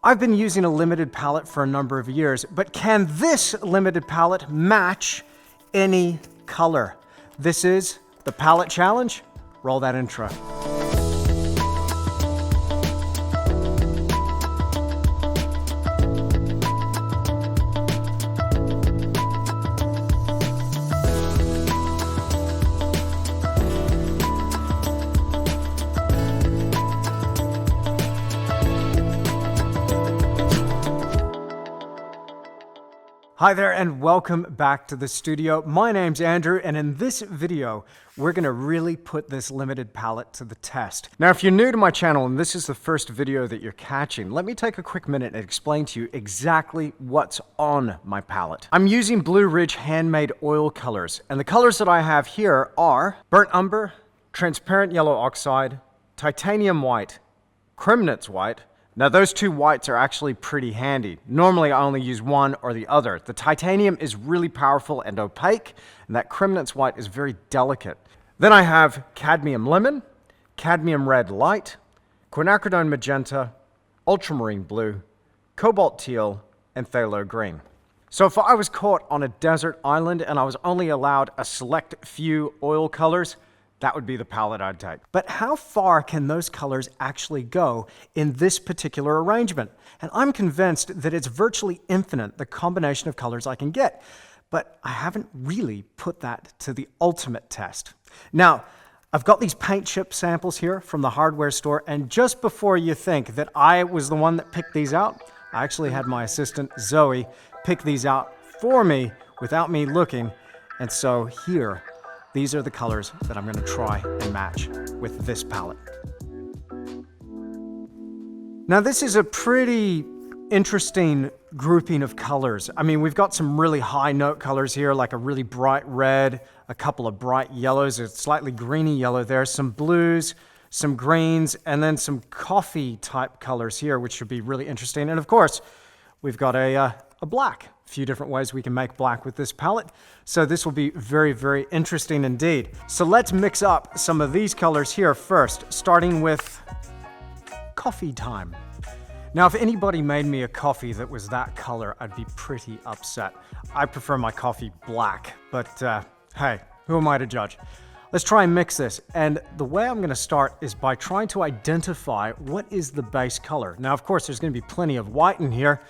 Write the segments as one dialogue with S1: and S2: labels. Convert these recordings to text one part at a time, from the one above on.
S1: I've been using a limited palette for a number of years, but can this limited palette match any color? This is the palette challenge. Roll that intro. Hi there and welcome back to the studio. My name's Andrew, and in this video, we're gonna really put this limited palette to the test. Now, if you're new to my channel and this is the first video that you're catching, let me take a quick minute and explain to you exactly what's on my palette. I'm using Blue Ridge handmade oil colors, and the colors that I have here are burnt umber, transparent yellow oxide, titanium white, Kremnitz white. Now those two whites are actually pretty handy. Normally I only use one or the other. The titanium is really powerful and opaque, and that Kremnitz white is very delicate. Then I have cadmium lemon, cadmium red light, quinacridone magenta, ultramarine blue, cobalt teal, and phthalo green. So if I was caught on a desert island and I was only allowed a select few oil colors, that would be the palette I'd take. But how far can those colors actually go in this particular arrangement? And I'm convinced that it's virtually infinite, the combination of colors I can get. But I haven't really put that to the ultimate test. Now, I've got these paint chip samples here from the hardware store, and just before you think that I was the one that picked these out, I actually had my assistant Zoe pick these out for me without me looking. And so here, these are the colors that I'm going to try and match with this palette. Now this is a pretty interesting grouping of colors. I mean, we've got some really high note colors here, like a really bright red, a couple of bright yellows, a slightly greeny yellow there, some blues, some greens, and then some coffee type colors here, which should be really interesting. And of course, we've got a black. A few different ways we can make black with this palette. So this will be very, very interesting indeed. So let's mix up some of these colors here first, starting with coffee time. Now, if anybody made me a coffee that was that color, I'd be pretty upset. I prefer my coffee black, but hey, who am I to judge? Let's try and mix this. And the way I'm gonna start is by trying to identify what is the base color. Now, of course, there's gonna be plenty of white in here.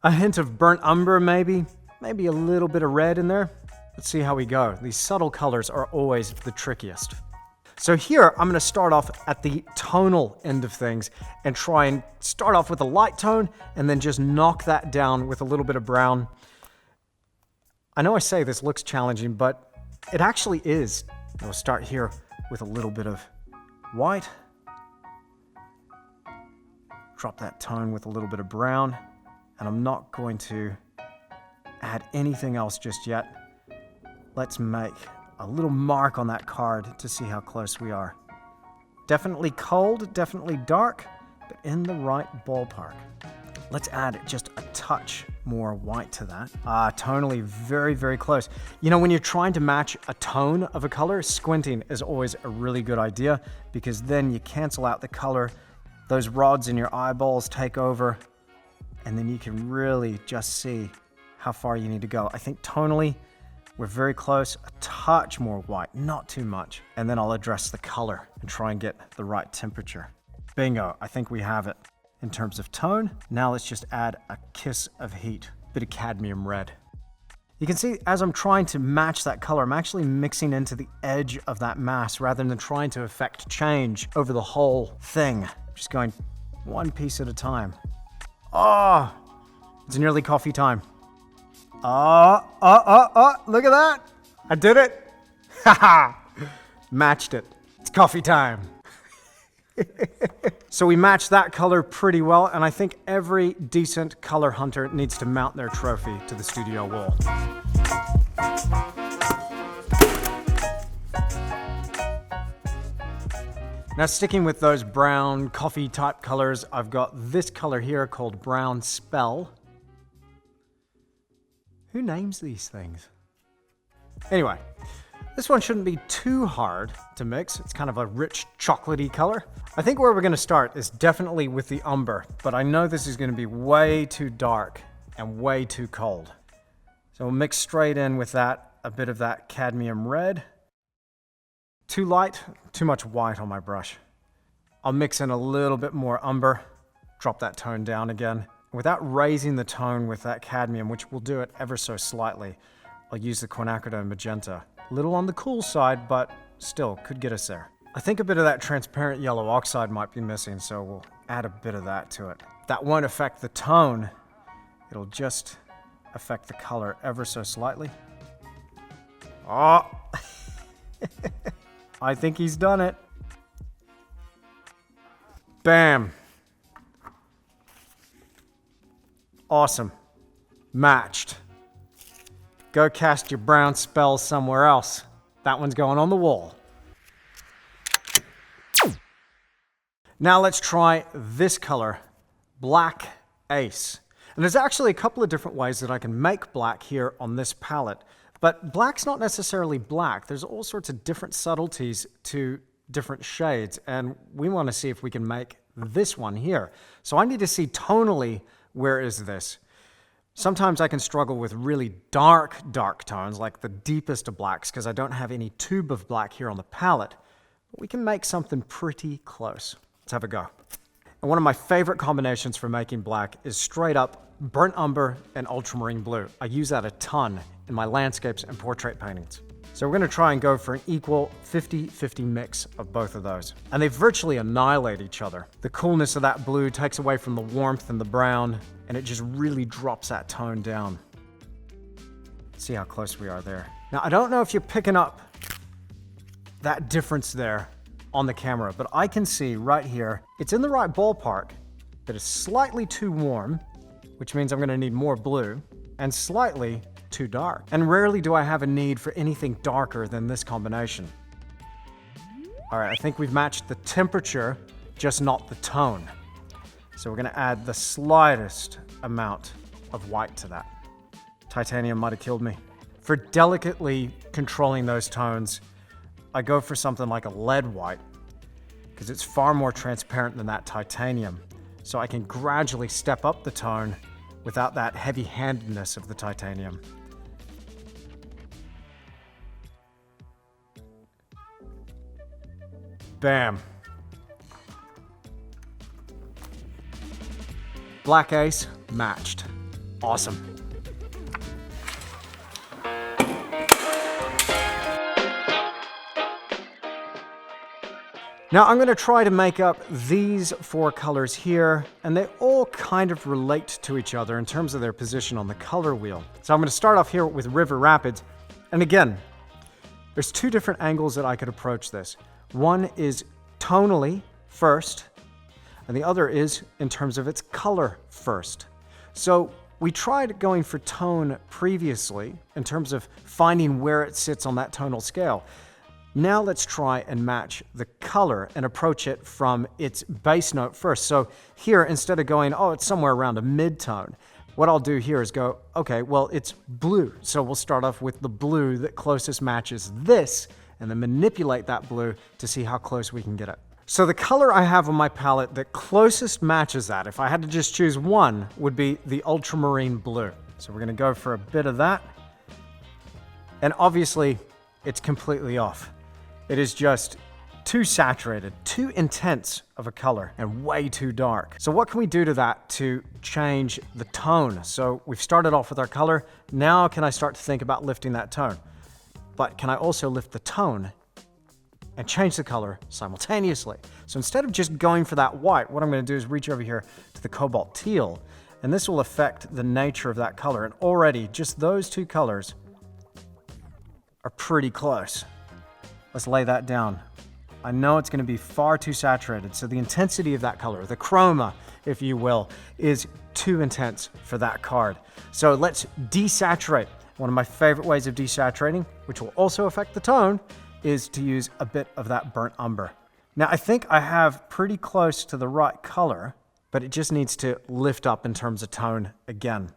S1: A hint of burnt umber, maybe a little bit of red in there. Let's see how we go. These subtle colors are always the trickiest. So here, I'm gonna start off at the tonal end of things and try and start off with a light tone and then just knock that down with a little bit of brown. I know I say this looks challenging, but it actually is. We'll start here with a little bit of white. Drop that tone with a little bit of brown. And I'm not going to add anything else just yet. Let's make a little mark on that card to see how close we are. Definitely cold, definitely dark, but in the right ballpark. Let's add just a touch more white to that. Tonally very, very close. You know, when you're trying to match a tone of a color, squinting is always a really good idea because then you cancel out the color. Those rods in your eyeballs take over. And then you can really just see how far you need to go. I think tonally, we're very close. A touch more white, not too much. And then I'll address the color and try and get the right temperature. Bingo, I think we have it. In terms of tone, now let's just add a kiss of heat. Bit of cadmium red. You can see as I'm trying to match that color, I'm actually mixing into the edge of that mass rather than trying to affect change over the whole thing. Just going one piece at a time. Oh, it's nearly coffee time. Look at that. I did it. Haha, matched it. It's coffee time. So we matched that color pretty well, and I think every decent color hunter needs to mount their trophy to the studio wall. Now, sticking with those brown coffee type colors, I've got this color here called Brown Spell. Who names these things? Anyway, This one shouldn't be too hard to mix. It's kind of a rich chocolatey color. I think where we're gonna start is definitely with the umber, but I know this is gonna be way too dark and way too cold. So we'll mix straight in with that, a bit of that cadmium red. Too light, too much white on my brush. I'll mix in a little bit more umber, drop that tone down again. Without raising the tone with that cadmium, which will do it ever so slightly, I'll use the quinacridone magenta. A little on the cool side, but still could get us there. I think a bit of that transparent yellow oxide might be missing, so we'll add a bit of that to it. That won't affect the tone, it'll just affect the color ever so slightly. Oh, I think he's done it. Bam. Awesome. Matched. Go cast your brown spell somewhere else. That one's going on the wall. Now let's try this color, Black Ace. And there's actually a couple of different ways that I can make black here on this palette. But black's not necessarily black. There's all sorts of different subtleties to different shades, and we want to see if we can make this one here. So I need to see tonally, where is this? Sometimes I can struggle with really dark tones, like the deepest of blacks, because I don't have any tube of black here on the palette. But we can make something pretty close. Let's have a go. And one of my favorite combinations for making black is straight up burnt umber and ultramarine blue. I use that a ton in my landscapes and portrait paintings. So we're going to try and go for an equal 50-50 mix of both of those. And they virtually annihilate each other. The coolness of that blue takes away from the warmth and the brown, and it just really drops that tone down. See how close we are there. Now, I don't know if you're picking up that difference there on the camera, but I can see right here, it's in the right ballpark, but it's slightly too warm, which means I'm going to need more blue, and slightly too dark. And rarely do I have a need for anything darker than this combination. All right, I think we've matched the temperature, just not the tone. So we're gonna add the slightest amount of white to that. Titanium might have killed me. For delicately controlling those tones, I go for something like a lead white, because it's far more transparent than that titanium. So I can gradually step up the tone without that heavy-handedness of the titanium. Bam. Black Ace matched. Awesome. Now I'm going to try to make up these four colors here, and they all kind of relate to each other in terms of their position on the color wheel. So I'm going to start off here with River Rapids. And again, there's two different angles that I could approach this. One is tonally first, and the other is in terms of its color first. So we tried going for tone previously in terms of finding where it sits on that tonal scale. Now let's try and match the color and approach it from its bass note first. So here, instead of going, oh, it's somewhere around a mid-tone, what I'll do here is go, okay, well, it's blue. So we'll start off with the blue that closest matches this, and then manipulate that blue to see how close we can get it. So the color I have on my palette that closest matches that, if I had to just choose one, would be the ultramarine blue. So we're gonna go for a bit of that. And obviously, it's completely off. It is just too saturated, too intense of a color, and way too dark. So what can we do to that to change the tone? So we've started off with our color. Now can I start to think about lifting that tone? But can I also lift the tone and change the color simultaneously? So instead of just going for that white, what I'm going to do is reach over here to the cobalt teal, and this will affect the nature of that color. And already, just those two colors are pretty close. Let's lay that down. I know it's going to be far too saturated, so the intensity of that color, the chroma, if you will, is too intense for that card. So let's desaturate. One of my favorite ways of desaturating, which will also affect the tone, is to use a bit of that burnt umber. Now I think I have pretty close to the right color, but it just needs to lift up in terms of tone again.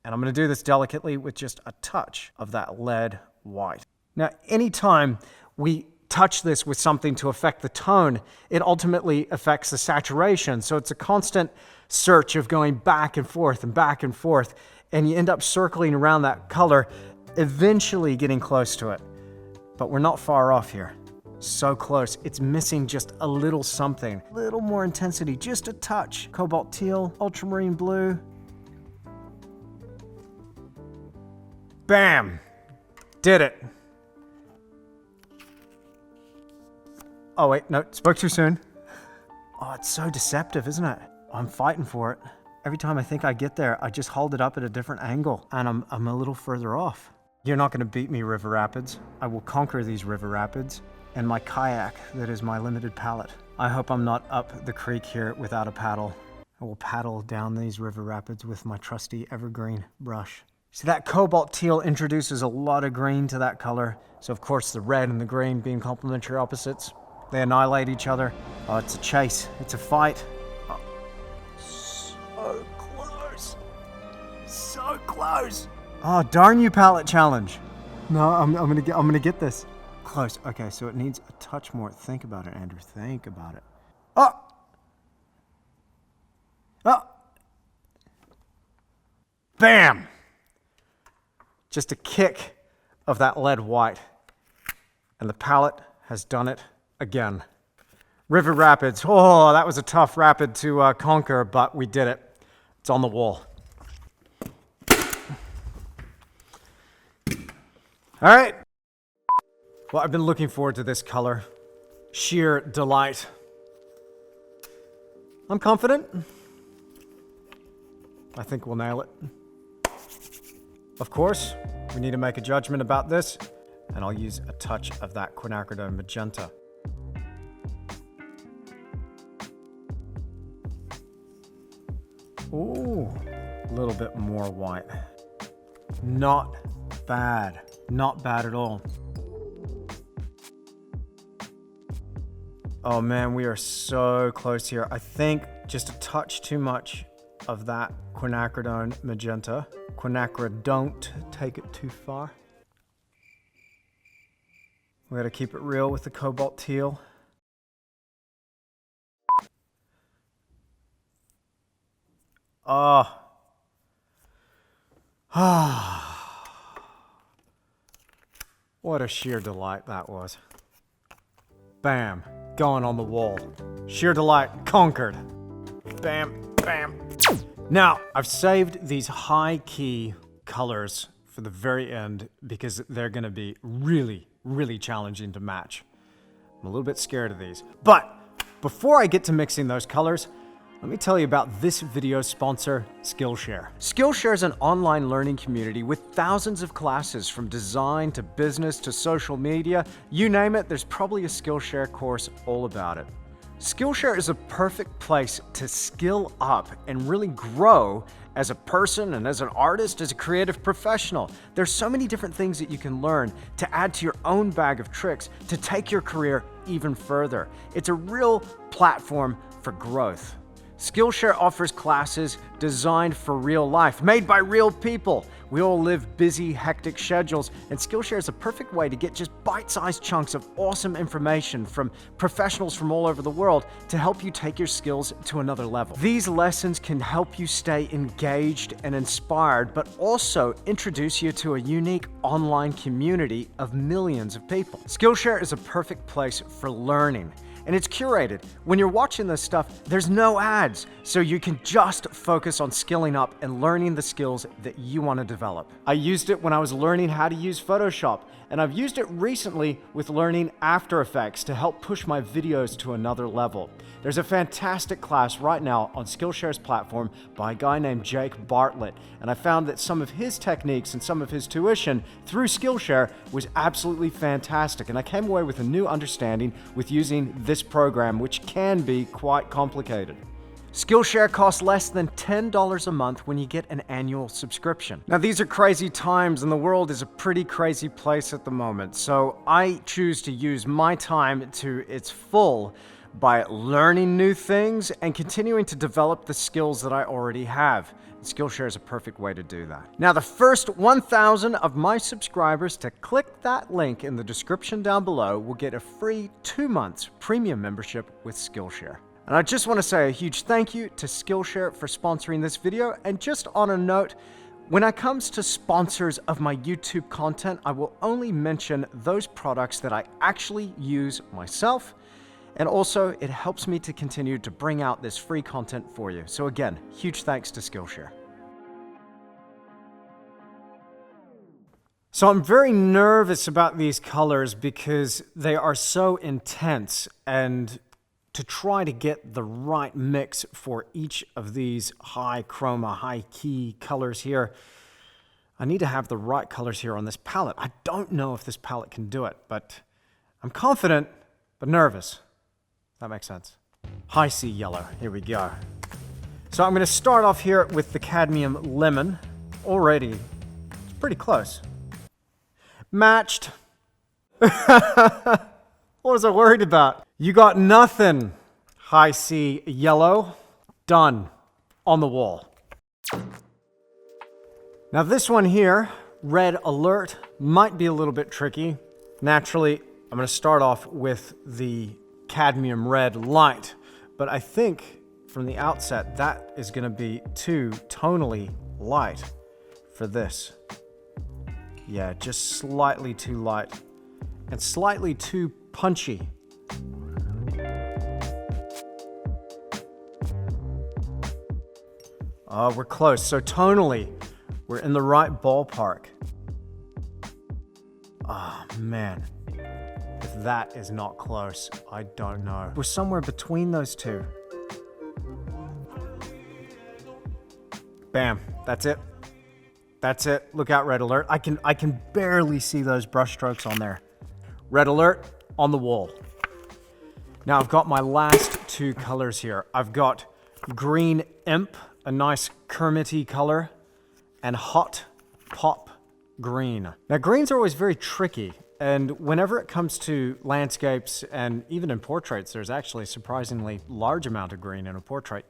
S1: And I'm going to do this delicately with just a touch of that lead white. Now, anytime we touch this with something to affect the tone, it ultimately affects the saturation. So it's a constant search of going back and forth, and you end up circling around that color, eventually getting close to it. But we're not far off here. So close. It's missing just a little something. A little more intensity, just a touch. Cobalt teal, ultramarine blue. Bam! Did it. Oh wait, no, spoke too soon. Oh, it's so deceptive, isn't it? I'm fighting for it. Every time I think I get there, I just hold it up at a different angle, and I'm a little further off. You're not gonna beat me, River Rapids. I will conquer these River Rapids, and my kayak that is my limited palette. I hope I'm not up the creek here without a paddle. I will paddle down these River Rapids with my trusty evergreen brush. See, that cobalt teal introduces a lot of green to that color. So of course the red and the green being complementary opposites, they annihilate each other. Oh, it's a chase, it's a fight. Oh, so close, so close. Oh, darn you, palette challenge. No, I'm gonna get this. Close. Okay, so it needs a touch more. Think about it, Andrew. Think about it. Oh! Oh! Bam! Just a kick of that lead white. And the palette has done it again. River Rapids. Oh, that was a tough rapid to conquer, but we did it. It's on the wall. All right. Well, I've been looking forward to this color. Sheer delight. I'm confident. I think we'll nail it. Of course, we need to make a judgment about this, and I'll use a touch of that quinacridone magenta. Ooh, a little bit more white. Not bad. Not bad at all. Oh man, we are so close here. I think just a touch too much of that quinacridone magenta. Quinacridone, don't take it too far. We gotta keep it real with the cobalt teal. Oh. What a sheer delight that was. Bam, going on the wall. Sheer delight, conquered. Bam, bam. Now, I've saved these high key colors for the very end because they're gonna be really, really challenging to match. I'm a little bit scared of these. But before I get to mixing those colors, let me tell you about this video's sponsor, Skillshare. Skillshare is an online learning community with thousands of classes from design to business to social media. You name it, there's probably a Skillshare course all about it. Skillshare is a perfect place to skill up and really grow as a person and as an artist, as a creative professional. There's so many different things that you can learn to add to your own bag of tricks to take your career even further. It's a real platform for growth. Skillshare offers classes designed for real life, made by real people. We all live busy, hectic schedules, and Skillshare is a perfect way to get just bite-sized chunks of awesome information from professionals from all over the world to help you take your skills to another level. These lessons can help you stay engaged and inspired, but also introduce you to a unique online community of millions of people. Skillshare is a perfect place for learning. And it's curated. When you're watching this stuff, there's no ads, so you can just focus on skilling up and learning the skills that you want to develop. I used it when I was learning how to use Photoshop, and I've used it recently with learning After Effects to help push my videos to another level. There's a fantastic class right now on Skillshare's platform by a guy named Jake Bartlett, and I found that some of his techniques and some of his tuition through Skillshare was absolutely fantastic, and I came away with a new understanding with using this program, which can be quite complicated. Skillshare costs less than $10 a month when you get an annual subscription. Now, these are crazy times and the world is a pretty crazy place at the moment, so I choose to use my time to its full by learning new things and continuing to develop the skills that I already have. Skillshare is a perfect way to do that. Now, the first 1,000 of my subscribers to click that link in the description down below will get a free 2 months premium membership with Skillshare. And I just want to say a huge thank you to Skillshare for sponsoring this video. And just on a note, when it comes to sponsors of my YouTube content, I will only mention those products that I actually use myself. And also, it helps me to continue to bring out this free content for you. So again, huge thanks to Skillshare. So I'm very nervous about these colors because they are so intense, and to try to get the right mix for each of these high chroma, high key colors here, I need to have the right colors here on this palette. I don't know if this palette can do it, but I'm confident, but nervous. That makes sense. High C yellow, here we go. So I'm gonna start off here with the cadmium lemon. Already, it's pretty close. Matched. What was I worried about? You got nothing. High C yellow, done, on the wall. Now this one here, red alert, might be a little bit tricky. Naturally, I'm gonna start off with the cadmium red light, but I think from the outset that is going to be too tonally light for this. Yeah, just slightly too light and slightly too punchy. Oh, we're close. So tonally, we're in the right ballpark. Oh man. If that is not close, I don't know. We're somewhere between those two. Bam, that's it. That's it. Look out, red alert. I can barely see those brush strokes on there. Red alert on the wall. Now I've got my last two colors here. I've got green imp, a nice Kermit-y color, and hot pop green. Now greens are always very tricky. And whenever it comes to landscapes and even in portraits, there's actually a surprisingly large amount of green in a portrait.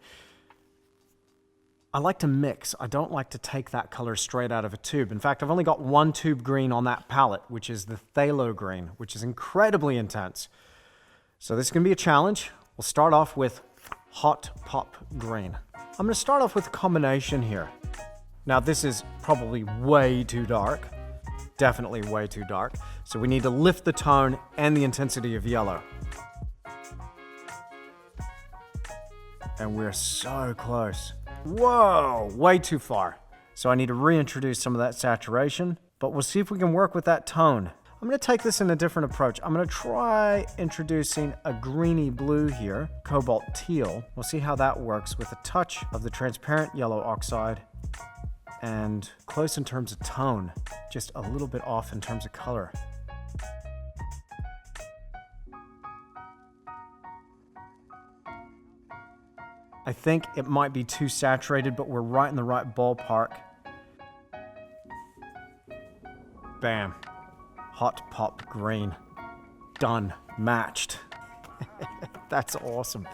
S1: I like to mix. I don't like to take that color straight out of a tube. In fact, I've only got one tube green on that palette, which is the phthalo green, which is incredibly intense. So this is going to be a challenge. We'll start off with hot pop green. I'm going to start off with a combination here. Now this is probably way too dark. Definitely way too dark. So we need to lift the tone and the intensity of yellow. And we're so close. Whoa, way too far. So I need to reintroduce some of that saturation, but we'll see if we can work with that tone. I'm gonna take this in a different approach. I'm gonna try introducing a greeny blue here, cobalt teal. We'll see how that works with a touch of the transparent yellow oxide and close in terms of tone, just a little bit off in terms of color. I think it might be too saturated, but we're right in the right ballpark. Bam. Hot pop green. Done. Matched. That's awesome.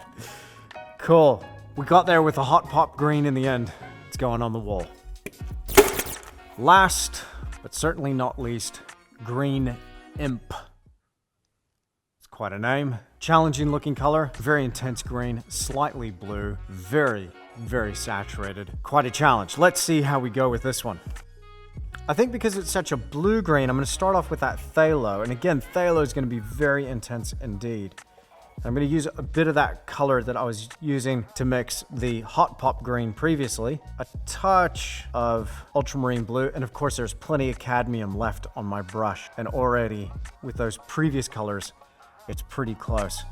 S1: Cool. We got there with a hot pop green in the end. It's going on the wall. Last, but certainly not least, green imp. It's quite a name. Challenging looking color, very intense green, slightly blue, very, very saturated. Quite a challenge. Let's see how we go with this one. I think because it's such a blue green, I'm going to start off with that phthalo. And again, phthalo is going to be very intense indeed. I'm going to use a bit of that color that I was using to mix the hot pop green previously, a touch of ultramarine blue, and of course there's plenty of cadmium left on my brush. And already with those previous colors, it's pretty close.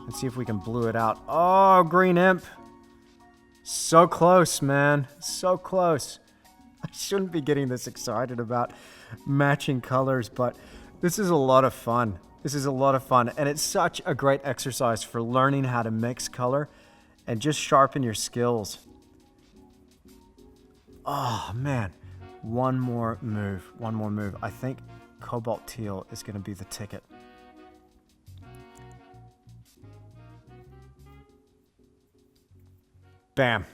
S1: Let's see if we can blue it out. Oh, green imp. So close, man. So close. I shouldn't be getting this excited about matching colors, but this is a lot of fun. This is a lot of fun, and it's such a great exercise for learning how to mix color and just sharpen your skills. Oh, man. One more move. I think cobalt teal is going to be the ticket. Bam.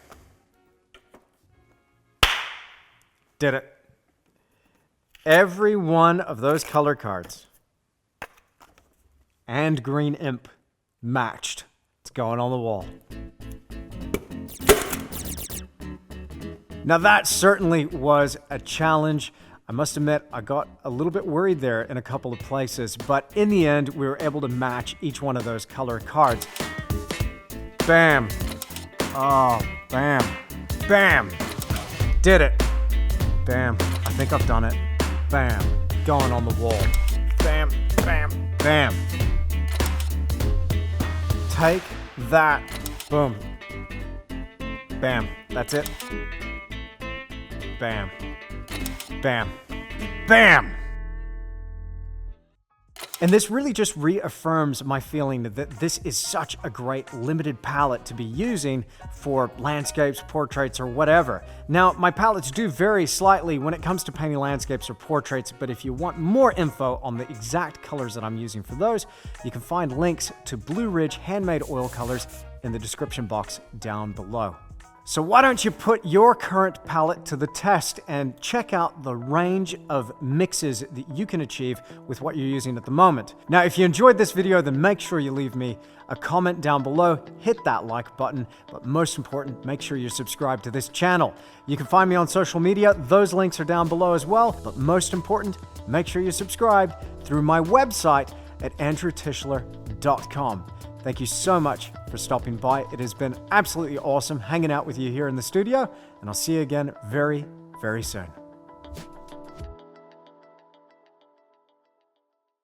S1: Did it. Every one of those color cards and green imp matched. It's going on the wall. Now that certainly was a challenge. I must admit, I got a little bit worried there in a couple of places, but in the end, we were able to match each one of those color cards. Bam. Oh, bam. Bam. Did it. Bam. I think I've done it. Bam. Going on the wall. Bam. Bam. Bam. Take that. Boom. Bam. That's it. Bam. Bam. Bam! And this really just reaffirms my feeling that this is such a great limited palette to be using for landscapes, portraits, or whatever. Now, my palettes do vary slightly when it comes to painting landscapes or portraits, but if you want more info on the exact colors that I'm using for those, you can find links to Blue Ridge handmade oil colors in the description box down below. So why don't you put your current palette to the test and check out the range of mixes that you can achieve with what you're using at the moment. Now, if you enjoyed this video, then make sure you leave me a comment down below, hit that like button, but most important, make sure you're subscribed to this channel. You can find me on social media. Those links are down below as well, but most important, make sure you're subscribed through my website at andrewtischler.com. Thank you so much for stopping by. It has been absolutely awesome hanging out with you here in the studio, and I'll see you again very, very soon.